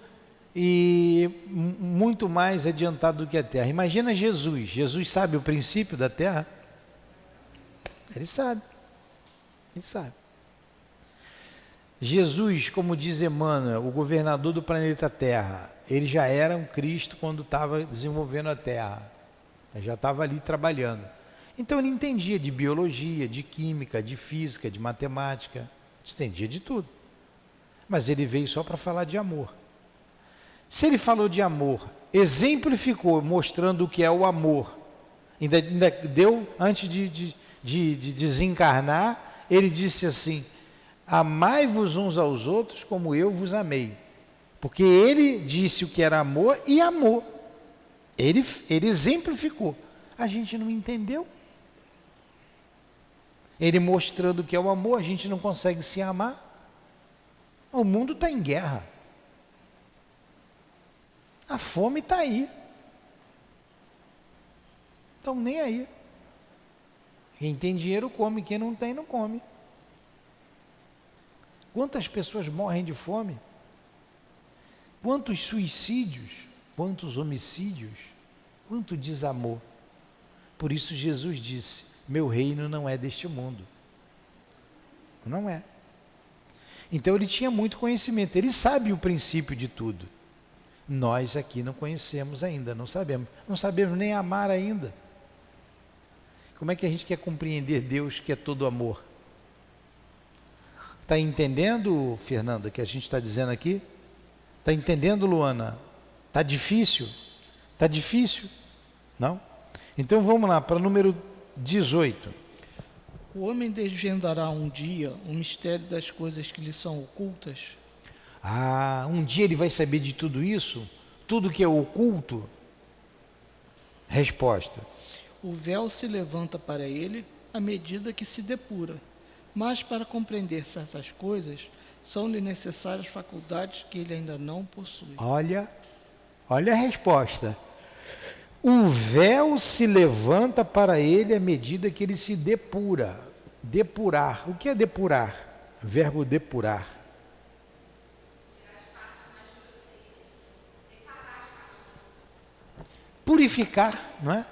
muito mais adiantado do que a Terra. Imagina Jesus. Jesus sabe o princípio da Terra? Ele sabe. Ele sabe. Jesus, como diz Emmanuel, o governador do planeta Terra, ele já era um Cristo quando estava desenvolvendo a Terra. Ele já estava ali trabalhando. Então ele entendia de biologia, de química, de física, de matemática. Entendia de tudo. Mas ele veio só para falar de amor. Se ele falou de amor, exemplificou, mostrando o que é o amor, ainda deu, antes de desencarnar, ele disse assim: amai-vos uns aos outros como eu vos amei. Porque ele disse o que era amor e amou. Ele exemplificou. A gente não entendeu. Ele mostrando o que é o amor, a gente não consegue se amar. O mundo está em guerra. A fome está aí. Então nem aí. Quem tem dinheiro come, quem não tem não come. Quantas pessoas morrem de fome? Quantos suicídios? Quantos homicídios? Quanto desamor? Por isso Jesus disse: meu reino não é deste mundo. Não é. Então ele tinha muito conhecimento, ele sabe o princípio de tudo. Nós aqui não conhecemos ainda, não sabemos nem amar ainda. Como é que a gente quer compreender Deus que é todo amor? Está entendendo, Fernanda, que a gente está dizendo aqui? Está entendendo, Luana? Está difícil? Está difícil? Não? Então vamos lá para o número 18. O homem desvendará um dia o mistério das coisas que lhe são ocultas? Um dia ele vai saber de tudo isso? Tudo que é oculto? Resposta: O véu se levanta para ele à medida que se depura, mas para compreender certas coisas são-lhe necessárias faculdades que ele ainda não possui. Olha a resposta. O véu se levanta para ele à medida que ele se depura. Depurar. O que é depurar? Verbo depurar. Purificar, não é?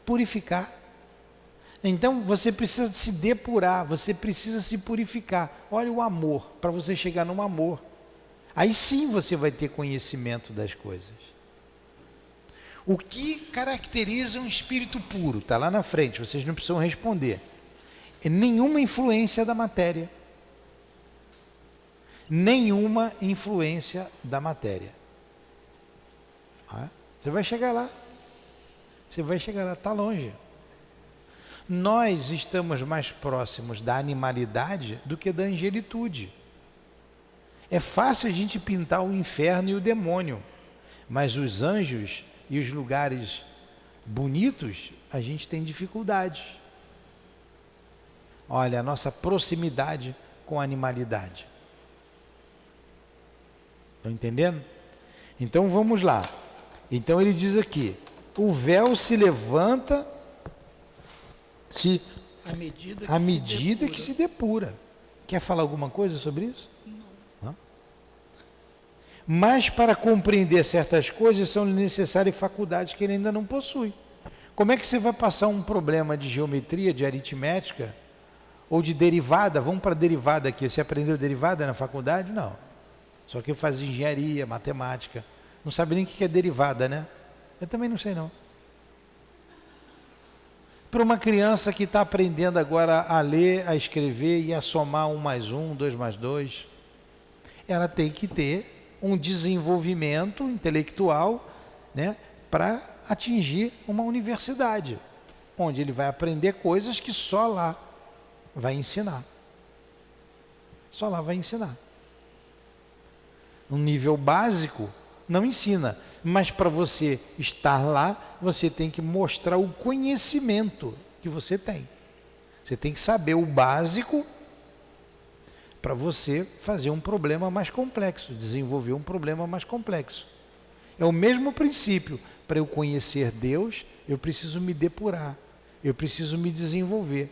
Purificar. Então você precisa se depurar, você precisa se purificar. Olha o amor, para você chegar no amor. Aí sim você vai ter conhecimento das coisas. O que caracteriza um espírito puro? Está lá na frente, vocês não precisam responder. É nenhuma influência da matéria. Nenhuma influência da matéria. Você vai chegar lá. Você vai chegar lá, está longe. Nós estamos mais próximos da animalidade do que da angelitude. É fácil a gente pintar o inferno e o demônio, mas os anjos e os lugares bonitos, a gente tem dificuldade. Olha, a nossa proximidade com a animalidade. Estão entendendo? Então vamos lá. Então ele diz aqui: o véu se levanta à medida que se depura. Quer falar alguma coisa sobre isso? Não. Mas para compreender certas coisas são necessárias faculdades que ele ainda não possui. Como é que você vai passar um problema de geometria, de aritmética ou de derivada? Vamos para derivada aqui. Você aprendeu derivada na faculdade? Não. Só que faz engenharia, matemática. Não sabe nem o que é derivada, né? Eu também não sei não. Para uma criança que está aprendendo agora a ler, a escrever e a somar 1 mais 1, 2 mais 2, ela tem que ter um desenvolvimento intelectual, né, para atingir uma universidade, onde ele vai aprender coisas que só lá vai ensinar. Só lá vai ensinar. Um nível básico não ensina, mas para você estar lá, você tem que mostrar o conhecimento que você tem. Você tem que saber o básico para você fazer um problema mais complexo, desenvolver um problema mais complexo. É o mesmo princípio. Para eu conhecer Deus, eu preciso me depurar, eu preciso me desenvolver.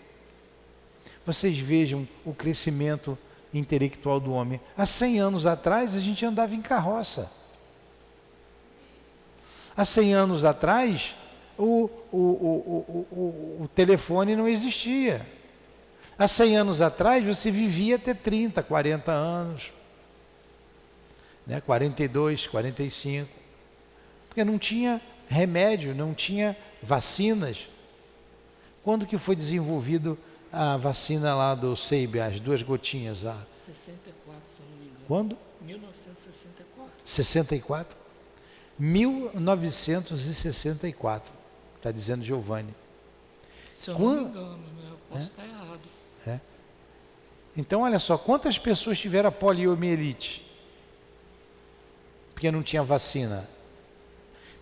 Vocês vejam o crescimento intelectual do homem. Há 100 anos atrás, a gente andava em carroça. Há 100 anos atrás, o telefone não existia. Há 100 anos atrás, você vivia até 30, 40 anos, né? 42, 45, porque não tinha remédio, não tinha vacinas. Quando que foi desenvolvido a vacina lá do Seib, as 2 gotinhas lá? 64, se eu não me engano. Quando? 1964. 64? 1964, está dizendo Giovanni. Se eu não me engano, né? Eu posso estar errado. É. Então, olha só, quantas pessoas tiveram a poliomielite? Porque não tinha vacina.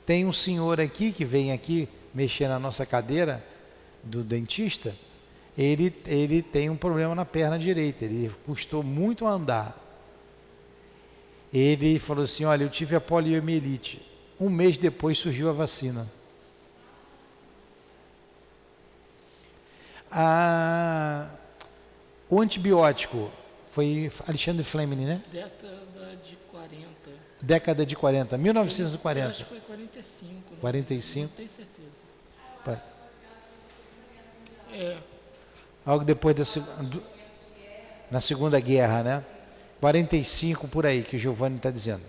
Tem um senhor aqui que vem aqui mexer na nossa cadeira do dentista. Ele tem um problema na perna direita. Ele custou muito a andar. Ele falou assim: olha, eu tive a poliomielite. Um mês depois surgiu a vacina. O antibiótico foi Alexandre Fleming, né? Década de 40. Década de 40, Eu 1940. acho que foi 45. Né? 45. Não tenho certeza. Pa- É. Algo depois na Segunda Guerra, né? 45 por aí, que o Giovanni está dizendo.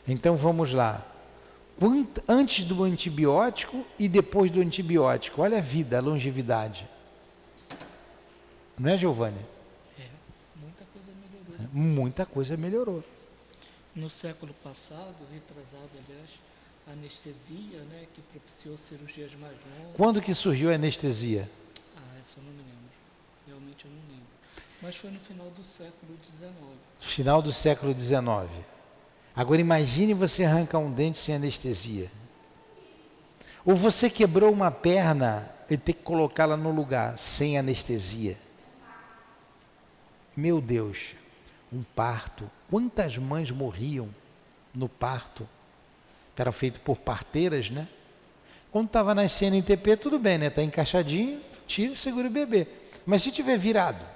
Então vamos lá. Antes do antibiótico e depois do antibiótico. Olha a vida, a longevidade. Não é, Giovanni? Muita coisa melhorou. Muita coisa melhorou. No século passado, retrasado, aliás, a anestesia, né, que propiciou cirurgias mais longas. Quando que surgiu a anestesia? Essa eu não me lembro. Realmente eu não lembro. Mas foi no final do século XIX. Final do século XIX. Agora imagine você arrancar um dente sem anestesia. Ou você quebrou uma perna e ter que colocá-la no lugar sem anestesia. Meu Deus, um parto. Quantas mães morriam no parto? Era feito por parteiras, né? Quando estava nascendo em TP, tudo bem, né? Está encaixadinho, tira e segura o bebê. Mas se tiver virado,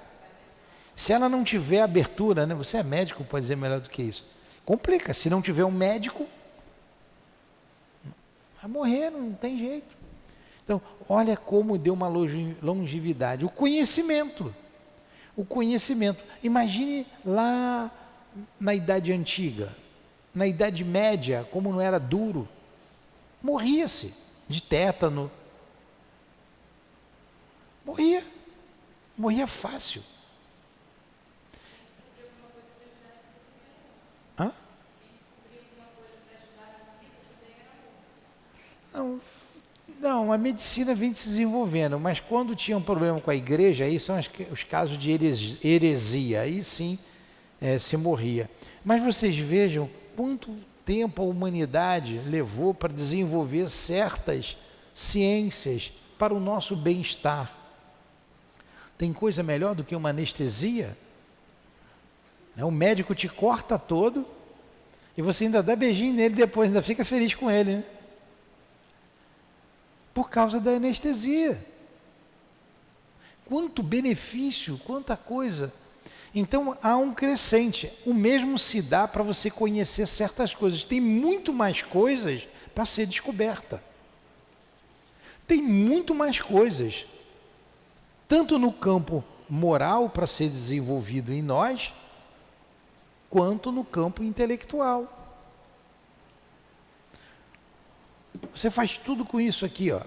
se ela não tiver abertura, né? Você é médico, pode dizer melhor do que isso. Complica, se não tiver um médico, vai morrer, não tem jeito. Então, olha como deu uma longevidade. O conhecimento. Imagine lá na Idade Antiga, na Idade Média, como não era duro. Morria-se de tétano. Morria fácil. Hã? Não, a medicina vem se desenvolvendo, mas quando tinha um problema com a igreja, aí são os casos de heresia, aí sim se morria. Mas vocês vejam quanto tempo a humanidade levou para desenvolver certas ciências para o nosso bem-estar. Tem coisa melhor do que uma anestesia? O médico te corta todo e você ainda dá beijinho nele depois, ainda fica feliz com ele, né? Por causa da anestesia. Quanto benefício, quanta coisa. Então há um crescente. O mesmo se dá para você conhecer certas coisas. Tem muito mais coisas para ser descoberta. Tem muito mais coisas. Tanto no campo moral para ser desenvolvido em nós, quanto no campo intelectual. Você faz tudo com isso aqui, ó.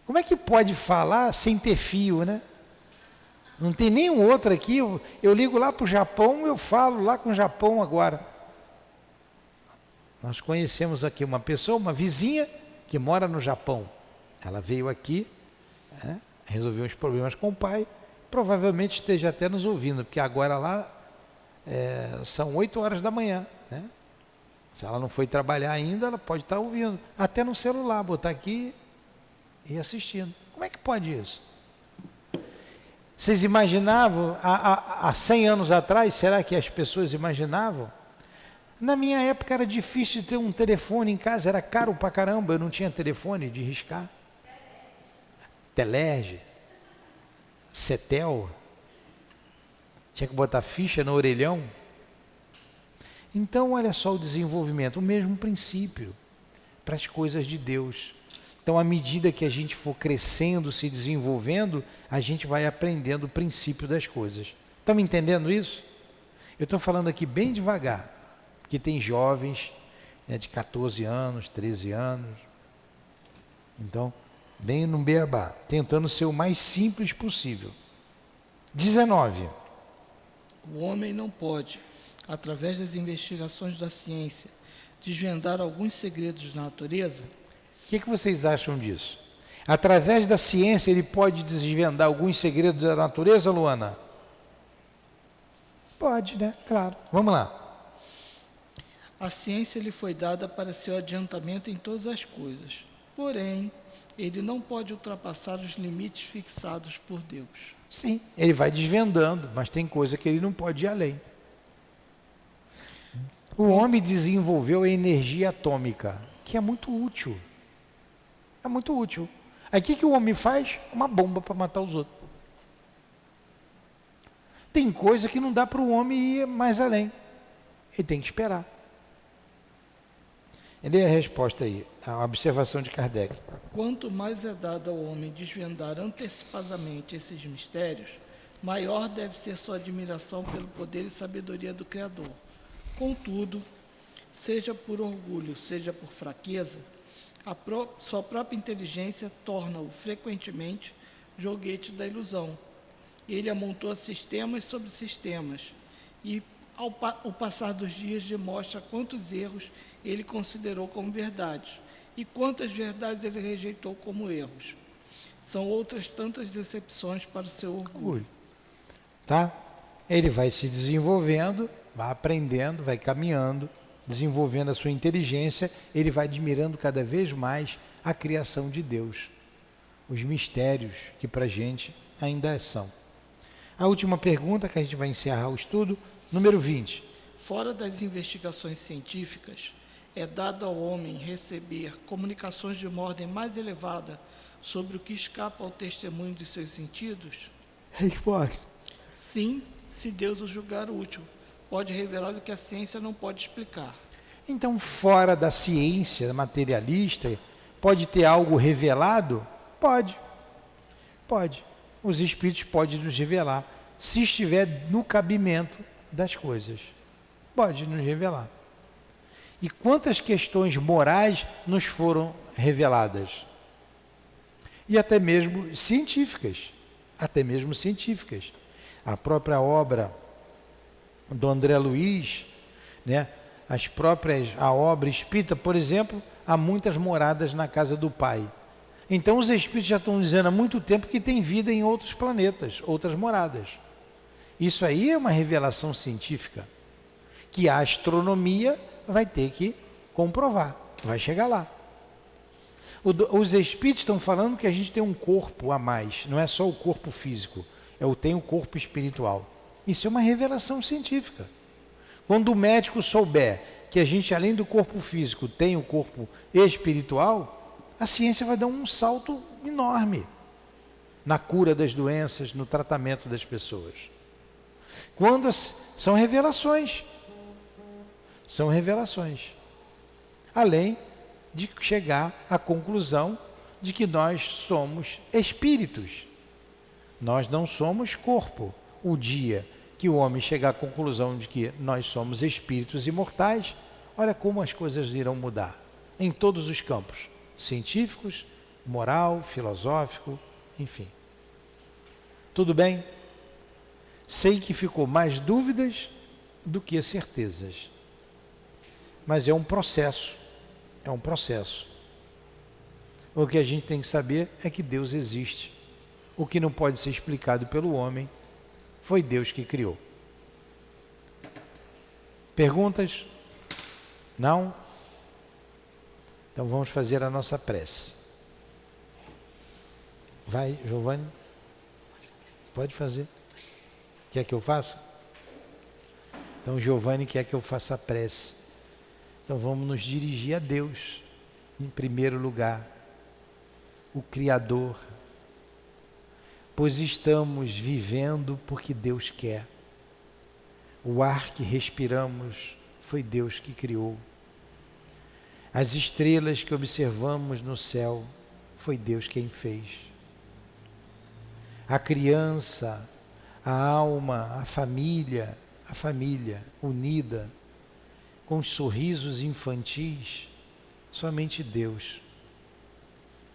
Como é que pode falar sem ter fio, né? Não tem nenhum outro aqui. Eu ligo lá para o Japão, eu falo lá com o Japão agora. Nós conhecemos aqui uma pessoa, uma vizinha, que mora no Japão. Ela veio aqui, né, resolveu uns problemas com o pai. Provavelmente esteja até nos ouvindo, porque agora lá são 8 horas da manhã, né? Se ela não foi trabalhar ainda, ela pode estar ouvindo. Até no celular, botar aqui e assistindo. Como é que pode isso? Vocês imaginavam, há 100 anos atrás, será que as pessoas imaginavam? Na minha época era difícil ter um telefone em casa, era caro pra caramba, eu não tinha telefone de riscar. Telerge, Cetel, tinha que botar ficha no orelhão. Então, olha só o desenvolvimento, o mesmo princípio para as coisas de Deus. Então, à medida que a gente for crescendo, se desenvolvendo, a gente vai aprendendo o princípio das coisas. Estão me entendendo isso? Eu estou falando aqui bem devagar, porque tem jovens, né, de 14 anos, 13 anos. Então, bem no beabá, tentando ser o mais simples possível. 19. O homem não pode, através das investigações da ciência, desvendar alguns segredos da natureza? O que vocês acham disso? Através da ciência ele pode desvendar alguns segredos da natureza, Luana? Pode, né? Claro. Vamos lá. A ciência lhe foi dada para seu adiantamento em todas as coisas. Porém, ele não pode ultrapassar os limites fixados por Deus. Sim, ele vai desvendando, mas tem coisa que ele não pode ir além. O homem desenvolveu a energia atômica, que é muito útil. É muito útil. Aí o que o homem faz? Uma bomba para matar os outros. Tem coisa que não dá para o homem ir mais além. Ele tem que esperar. Ele é a resposta aí, a observação de Kardec. Quanto mais é dado ao homem desvendar antecipadamente esses mistérios, maior deve ser sua admiração pelo poder e sabedoria do Criador. Contudo, seja por orgulho, seja por fraqueza, sua própria inteligência torna-o frequentemente joguete da ilusão. Ele amontoa sistemas sobre sistemas e, ao passar dos dias, demonstra quantos erros ele considerou como verdades e quantas verdades ele rejeitou como erros. São outras tantas decepções para o seu orgulho. Tá? Ele vai se desenvolvendo, vai aprendendo, vai caminhando, desenvolvendo a sua inteligência, ele vai admirando cada vez mais a criação de Deus, os mistérios que para a gente ainda são. A última pergunta, que a gente vai encerrar o estudo, número 20. Fora das investigações científicas, é dado ao homem receber comunicações de uma ordem mais elevada sobre o que escapa ao testemunho de seus sentidos? Resposta. Sim, se Deus o julgar útil. Pode revelar o que a ciência não pode explicar. Então, fora da ciência materialista, pode ter algo revelado? Pode. Pode. Os espíritos podem nos revelar, se estiver no cabimento das coisas. Pode nos revelar. E quantas questões morais nos foram reveladas? E até mesmo científicas. Até mesmo científicas. A própria obra do André Luiz, né? A obra espírita, por exemplo, há muitas moradas na casa do Pai. Então os espíritos já estão dizendo há muito tempo que tem vida em outros planetas, outras moradas. Isso aí é uma revelação científica, que a astronomia vai ter que comprovar, vai chegar lá. Os espíritos estão falando que a gente tem um corpo a mais, não é só o corpo físico, tem o corpo espiritual. Isso é uma revelação científica. Quando o médico souber que a gente, além do corpo físico, tem o corpo espiritual, a ciência vai dar um salto enorme na cura das doenças, no tratamento das pessoas. São revelações. São revelações. Além de chegar à conclusão de que nós somos espíritos. Nós não somos corpo. O dia que o homem chegar à conclusão de que nós somos espíritos imortais, olha como as coisas irão mudar em todos os campos, científicos, moral, filosófico, enfim. Tudo bem? Sei que ficou mais dúvidas do que certezas, mas é um processo, O que a gente tem que saber é que Deus existe. O que não pode ser explicado pelo homem foi Deus que criou. Perguntas? Não? Então vamos fazer a nossa prece. Vai, Giovanni? Pode fazer. Quer que eu faça? Então Giovanni quer que eu faça a prece. Então vamos nos dirigir a Deus, em primeiro lugar, o Criador, pois estamos vivendo porque Deus quer. O ar que respiramos foi Deus que criou. As estrelas que observamos no céu foi Deus quem fez. A criança, a alma, a família unida, com os sorrisos infantis, somente Deus.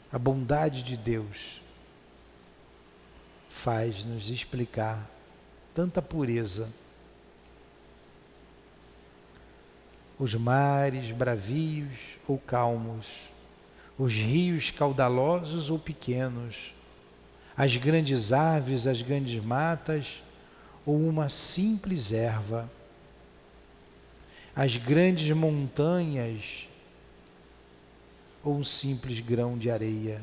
A bondade de Deus faz nos explicar tanta pureza os mares bravios ou calmos, os rios caudalosos ou pequenos, as grandes árvores, as grandes matas ou uma simples erva, as grandes montanhas ou um simples grão de areia.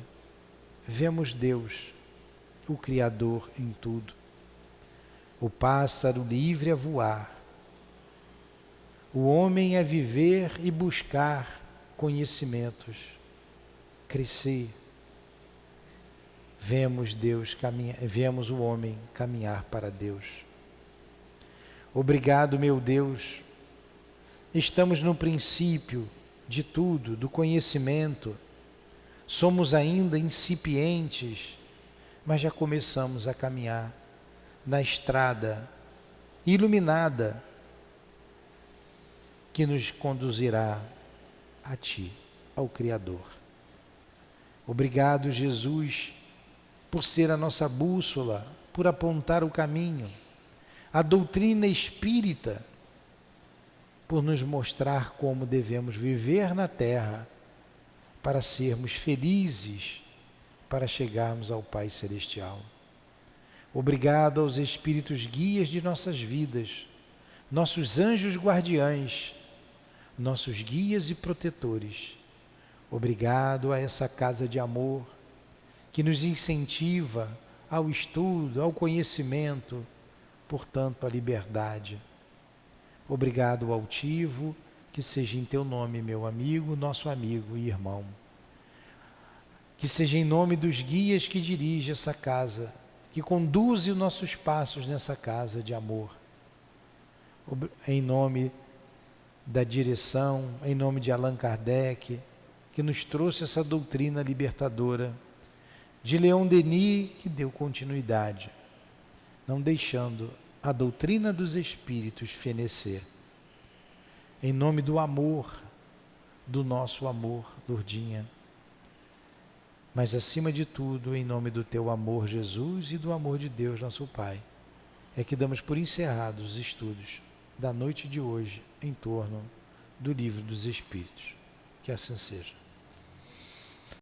Vemos Deus, o Criador, em tudo. O pássaro livre a voar, o homem a viver e buscar conhecimentos, crescer. Vemos Deus vemos o homem caminhar para Deus. Obrigado, meu Deus. Estamos no princípio de tudo, do conhecimento. Somos ainda incipientes, mas já começamos a caminhar na estrada iluminada que nos conduzirá a Ti, ao Criador. Obrigado, Jesus, por ser a nossa bússola, por apontar o caminho. A doutrina espírita, por nos mostrar como devemos viver na terra para sermos felizes, para chegarmos ao Pai Celestial. Obrigado aos Espíritos guias de nossas vidas, nossos anjos guardiães, nossos guias e protetores. Obrigado a essa casa de amor que nos incentiva ao estudo, ao conhecimento, portanto, à liberdade. Obrigado ao altivo, que seja em Teu nome, meu amigo, nosso amigo e irmão. Que seja em nome dos guias que dirige essa casa, que conduze os nossos passos nessa casa de amor. Em nome da direção, em nome de Allan Kardec, que nos trouxe essa doutrina libertadora, de Leon Denis, que deu continuidade, não deixando a doutrina dos espíritos fenecer. Em nome do amor, do nosso amor, Lourdinha, mas acima de tudo, em nome do Teu amor, Jesus, e do amor de Deus, nosso Pai, é que damos por encerrados os estudos da noite de hoje em torno do Livro dos Espíritos. Que assim seja.